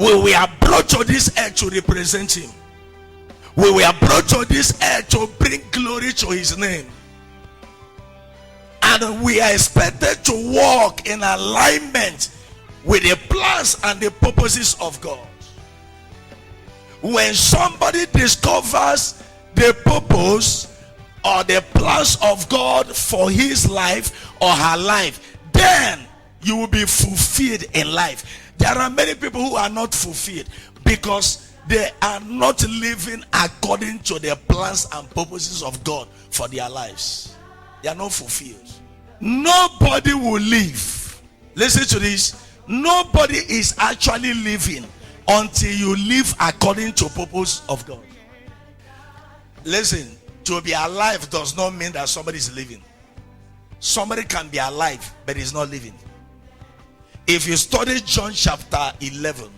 We were brought to this earth to represent him. We were brought to this earth to bring glory to his name. And we are expected to walk in alignment with the plans and the purposes of God. When somebody discovers the purpose or the plans of God for his life or her life, then you will be fulfilled in life. There are many people who are not fulfilled because they are not living according to the plans and purposes of God for their lives. They are not fulfilled. Nobody will live. Listen to this. Nobody is actually living until you live according to purpose of God. Listen, to be alive does not mean that somebody is living. Somebody can be alive but is not living. If you study John chapter 11,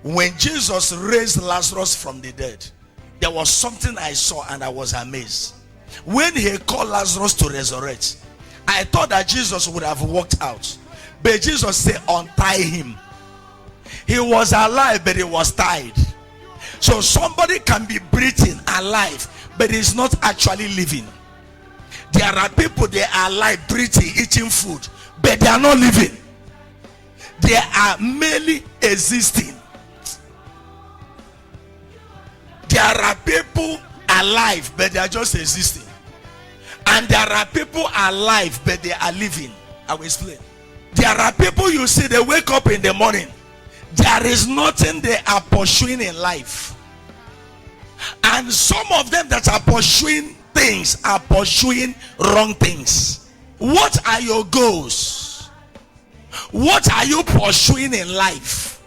when Jesus raised Lazarus from the dead, there was something I saw and I was amazed. When he called Lazarus to resurrect, I thought that Jesus would have walked out, but Jesus said, untie him. He was alive, but he was tied. So somebody can be breathing alive, but is not actually living. There are people, they are alive, breathing, eating food, but they are not living. They are merely existing. There are people alive, but they are just existing. And there are people alive, but they are living. I will explain. There are people you see, they wake up in the morning. There is nothing they are pursuing in life. And some of them that are pursuing things are pursuing wrong things. What are your goals? What are you pursuing in life?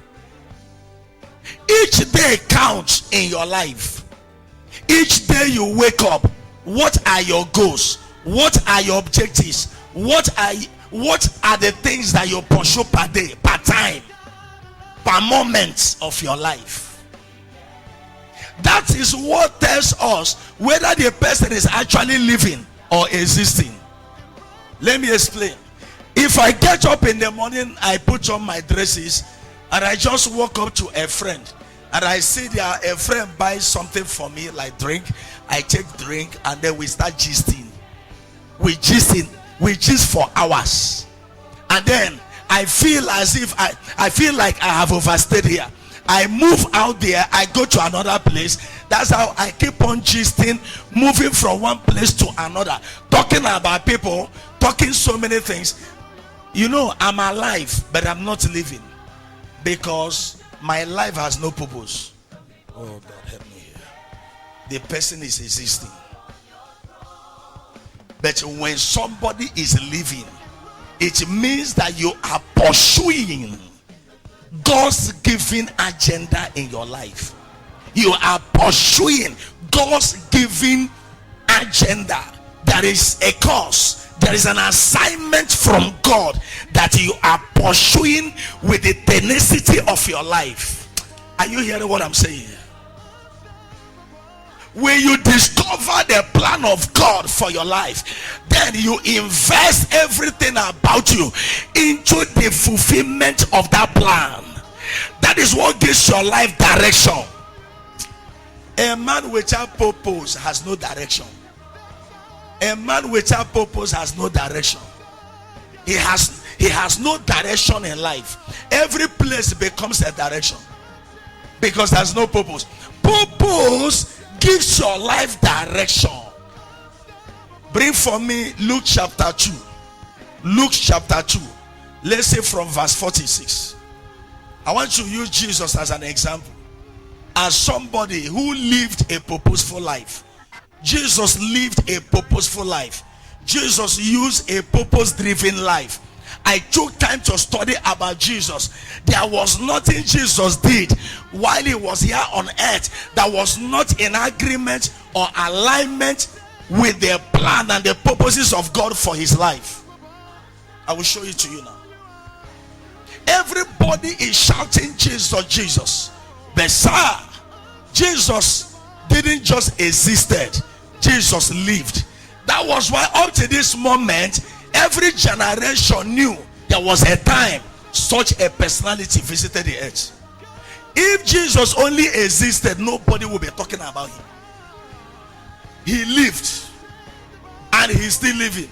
Each day counts in your life. Each day you wake up, what are your goals? What are your objectives? What are the things that you pursue per day, per time, per moment of your life? That is what tells us whether the person is actually living or existing. Let me explain. If I get up in the morning, I put on my dresses and I just walk up to a friend and I see that a friend buys something for me, like drink. I take drink and then we start gisting. We gist for hours. And then I feel as if I feel like I have overstayed here. I move out there, I go to another place. That's how I keep on gisting, moving from one place to another, talking about people, talking so many things. You know, I'm alive, but I'm not living because my life has no purpose. Oh God, help me here. The person is existing. But when somebody is living, it means that you are pursuing God's given agenda in your life. You are pursuing God's given agenda. There is a cause. There is an assignment from God that you are pursuing with the tenacity of your life. Are you hearing what I'm saying? When you discover the plan of God for your life, then you invest everything about you into the fulfillment of that plan. That is what gives your life direction. A man without purpose has no direction. A man without purpose has no direction. He has no direction in life. Every place becomes a direction because there's no purpose. Purpose gives your life direction. Bring for me Luke chapter 2. Luke chapter 2. Let's say from verse 46. I want to use Jesus as an example. As somebody who lived a purposeful life. Jesus lived a purposeful life. Jesus used a purpose-driven life. I took time to study about Jesus. There was nothing Jesus did while he was here on earth that was not in agreement or alignment with the plan and the purposes of God for his life. I will show it to you now. Everybody is shouting Jesus, Jesus. But sir, Jesus didn't just existed. Jesus lived. That was why up to this moment, every generation knew there was a time such a personality visited the earth. If Jesus only existed, nobody would be talking about him. He lived and he's still living.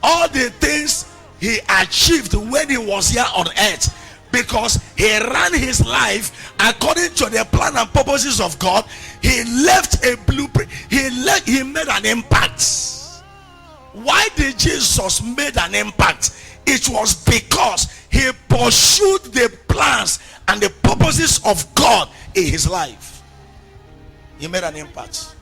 All the things he achieved when he was here on earth, because he ran his life according to the plan and purposes of God. He left a blueprint. He made an impact. Why did Jesus made an impact? It was because he pursued the plans and the purposes of God in his life. He made an impact.